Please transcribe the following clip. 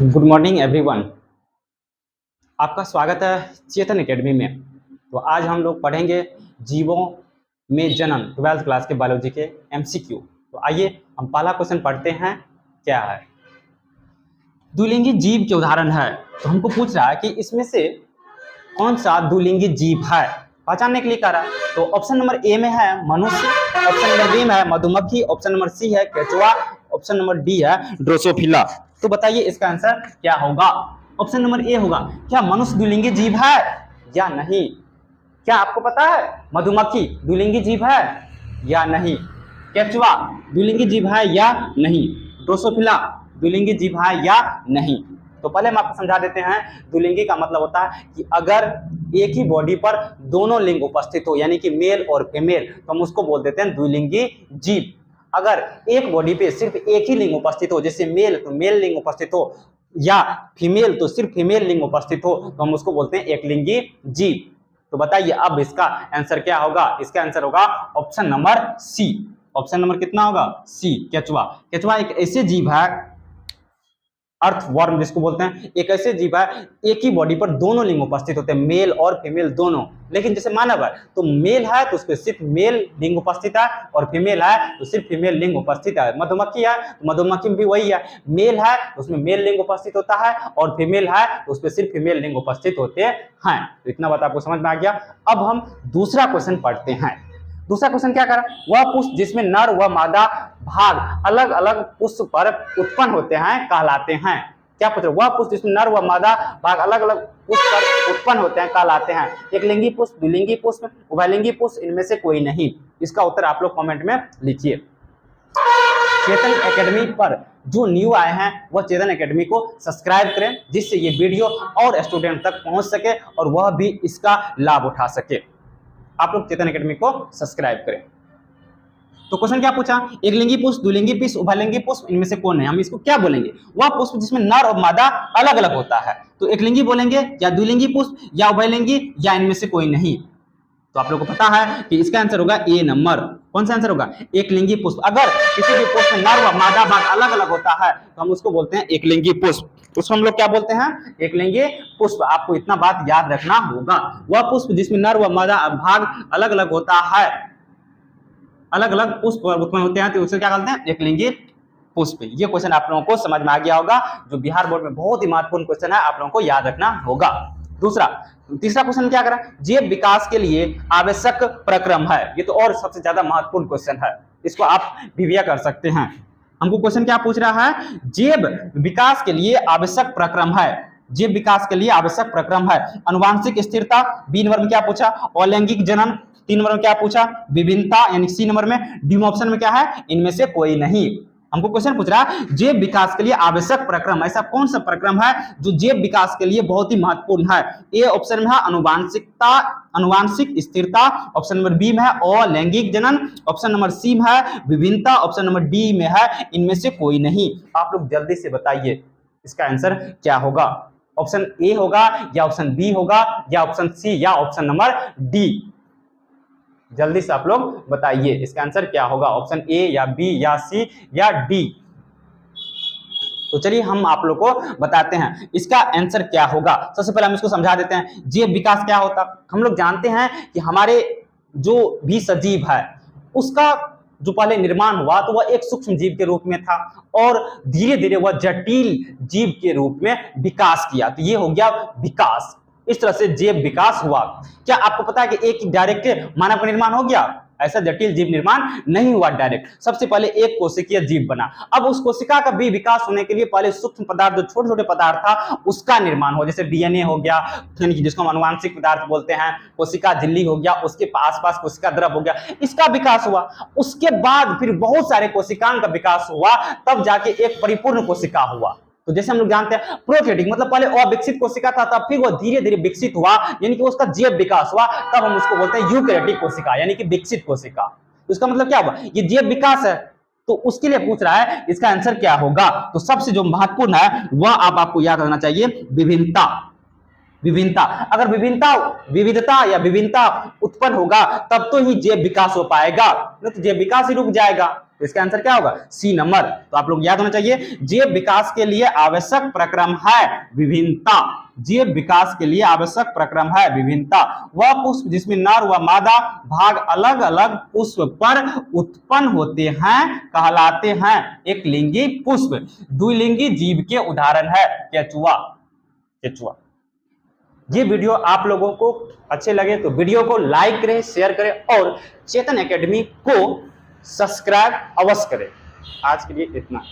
Good morning everyone. आपका स्वागत है चेतन एकेडमी में। तो आज हम लोग पढ़ेंगे जीवों में जनन 12th क्लास के बायोलॉजी के एमसीक्यू। तो आइए हम पहला क्वेश्चन पढ़ते हैं। क्या है? द्विलिंगी जीव के उदाहरण है। तो हमको पूछ रहा है कि इसमें से कौन सा द्विलिंगी जीव है, पहचानने के लिए कह रहा है। तो ऑप्शन नंबर ए में है मनुष्य, ऑप्शन नंबर बी में है मधुमक्खी, ऑप्शन नंबर सी है केचुआ, ऑप्शन नंबर डी है ड्रोसोफिला। तो बताइए इसका आंसर क्या होगा। ऑप्शन नंबर ए होगा। क्या मनुष्य द्विलिंगी जीव है या नहीं? क्या आपको पता है मधुमक्खी द्विलिंगी जीव है या नहीं? केचुआ द्विलिंगी जीव है या नहीं? ड्रोसोफिला द्विलिंगी जीव है या नहीं? तो पहले हम आपको समझा देते हैं। द्विलिंगी का मतलब होता है कि अगर एक ही बॉडी पर दोनों लिंग उपस्थित हो, यानी कि मेल और फीमेल, तो हम उसको बोल देते हैं द्विलिंगी जीव। अगर एक बॉडी पे सिर्फ एक ही लिंग उपस्थित हो, जैसे मेल तो मेल लिंग उपस्थित हो, या फीमेल तो सिर्फ फीमेल लिंग उपस्थित हो, तो हम उसको बोलते हैं एकलिंगी जीव। तो बताइए अब इसका आंसर क्या होगा। इसका आंसर होगा option number C. Option number कितना होगा? सी, केचुआ। केचुआ एक ऐसे जीव है, अर्थवर्म जिसको बोलते हैं, एक ऐसे जीव है एक ही बॉडी पर दोनों लिंग उपस्थित होते हैं, मेल और फीमेल दोनों। लेकिन जैसे मानव है तो मेल है तो उसपे सिर्फ मेल लिंग उपस्थित है, और फीमेल है तो सिर्फ फीमेल लिंग उपस्थित है। मधुमक्खी है तो मधुमक्खी में भी वही है, मेल है तो उसमें मेल लिंग उपस्थित होता है, और फीमेल है तो उसपे सिर्फ फीमेल लिंग उपस्थित होते हैं। तो इतना बात आपको समझ में आ गया। अब हम दूसरा क्वेश्चन पढ़ते हैं। दूसरा क्वेश्चन क्या कर रहा है? वह पुष्प जिसमें नर व मादा भाग अलग अलग पुष्प पर उत्पन्न होते हैं कहलाते हैं। क्या पूछ रहे? वह पुष्प जिसमें नर व मादा भाग अलग अलग पुष्प पर उत्पन्न होते हैं कहलाते हैं। एकलिंगी पुष्प, द्विलिंगी पुष्प, उभयलिंगी पुष्प, इनमें से कोई नहीं। इसका उत्तर आप लोग कमेंट में लिखिए। चेतन एकेडमी पर जो न्यू आए हैं वह चेतन एकेडमी को सब्सक्राइब करें, जिससे ये वीडियो और स्टूडेंट तक पहुंच सके और वह भी इसका लाभ उठा सके। आप लोग चेतन एकेडमी को सब्सक्राइब करें। तो क्वेश्चन क्या पूछा? एकलिंगी पुष्प, द्विलिंगी पुष्प, उभयलिंगी पुष्प, इनमें से कौन है? हम इसको क्या बोलेंगे? वह पुष्प जिसमें नर और मादा अलग अलग होता है। तो एकलिंगी बोलेंगे या द्विलिंगी पुष्प या उभयलिंगी या इनमें से कोई नहीं? तो आप लोगों को पता है कि इसका आंसर होगा ए नंबर। कौन सा आंसर होगा? एकलिंगी पुष्प। अगर किसी भी पुष्प में नर व मादा भाग अलग अलग होता है तो हम उसको बोलते हैं एकलिंगी पुष्प। उसको हम लोग क्या बोलते हैं? एकलिंगी पुष्प। आपको इतना बात याद रखना होगा। वह पुष्प जिसमें नर व मादा भाग अलग अलग होता है, अलग अलग पुष्प उत्पन्न होते हैं, तो उसे क्या कहते हैं? एकलिंगी पुष्प। ये क्वेश्चन आप लोगों को समझ में आ गया होगा, जो बिहार बोर्ड में बहुत ही महत्वपूर्ण क्वेश्चन है, आप लोगों को याद रखना होगा। तीसरा क्वेश्चन क्या करा? जैव विकास के लिए आवश्यक प्रक्रम है। ये तो और सबसे ज्यादा महत्वपूर्ण क्वेश्चन है, इसको आप विविया कर सकते हैं। हमको क्वेश्चन क्या पूछ रहा है? जैव विकास के लिए आवश्यक प्रक्रम है। जैव विकास के लिए आवश्यक प्रक्रम है। अनुवांशिक स्थिरता, बी नंबर में क्या पूछा? अलैंगिक जनन, 3 नंबर में क्या पूछा? विभिन्नता, यानी सी नंबर में। डी ऑप्शन में क्या है? इनमें से कोई नहीं। हमको क्वेश्चन पूछ रहा है जैव विकास के लिए आवश्यक प्रक्रम, ऐसा कौन सा प्रक्रम है जो जैव विकास के लिए बहुत ही महत्वपूर्ण है? ए ऑप्शन में है अनुवांशिकता, अनुवांशिक स्थिरता, ऑप्शन नंबर बी में है अलैंगिक जनन, ऑप्शन नंबर सी में है विभिन्नता, ऑप्शन नंबर डी में है इनमें से कोई नहीं। आप लोग जल्दी से बताइए इसका आंसर क्या होगा। ऑप्शन ए होगा या ऑप्शन बी होगा या ऑप्शन सी या ऑप्शन नंबर डी? जल्दी से आप लोग बताइए इसका आंसर क्या होगा। ऑप्शन ए या बी या सी या डी? तो चलिए हम आप लोग को बताते हैं इसका आंसर क्या होगा। सबसे पहले हम इसको समझा देते हैं जैव विकास क्या होता। हम लोग जानते हैं कि हमारे जो भी सजीव है उसका जो पहले निर्माण हुआ तो वह एक सूक्ष्म जीव के रूप में था, और धीरे धीरे वह जटिल जीव के रूप में विकास किया। तो ये हो गया विकास। इस तरह से जैव विकास हुआ। क्या आपको पता है कि एक डायरेक्ट मानव का निर्माण हो गया? ऐसा जटिल जीव निर्माण नहीं हुआ डायरेक्ट। सबसे पहले एक कोशिकीय जीव बना। अब उस कोशिका का भी विकास होने के लिए पहले सूक्ष्म पदार्थ, जो छोटे छोटे पदार्थ था, उसका निर्माण हो। जैसे डीएनए हो गया, जिसको हम अनुवांशिक पदार्थ बोलते हैं, कोशिका झिल्ली हो गया, उसके आसपास कोशिका द्रव हो गया, इसका विकास हुआ। उसके बाद फिर बहुत सारे कोशिकाओं का विकास हुआ, तब जाके एक परिपूर्ण कोशिका हुआ। तो जैसे हम लोग जानते हैं प्रोकैरियोटिक मतलब पहले अविकसित कोशिका था, तब फिर वो धीरे धीरे विकसित हुआ, यानी कि उसका जैव विकास हुआ, तब हम उसको बोलते हैं यूकैरियोटिक कोशिका, यानी कि विकसित कोशिका। तो इसका मतलब क्या हुआ? ये जैव विकास है। तो उसके लिए पूछ रहा है इसका आंसर क्या होगा। तो सबसे जो महत्वपूर्ण है वह आपको याद रखना चाहिए, विभिन्नता। विभिन्नता, अगर विविधता या विभिन्नता उत्पन्न होगा तब तो ही जैव विकास हो पाएगा, नहीं तो जैव विकास ही रुक जाएगा। तो इसका आंसर क्या होगा? C number. तो आप लोग याद होना चाहिए, जीव विकास के लिए आवश्यक प्रक्रम है विभिन्नता। जीव विकास के लिए आवश्यक प्रक्रम है विभिन्नता। वह पुष्प जिसमें नर व मादा भाग अलग अलग पुष्प पर उत्पन्न होते हैं कहलाते हैं एक लिंगी पुष्प। द्विलिंगी जीव के उदाहरण है केचुआ। केचुआ। ये वीडियो आप लोगों को अच्छे लगे तो वीडियो को लाइक करें, शेयर करें और चेतन एकेडमी को सब्सक्राइब अवश्य करें। आज के लिए इतना।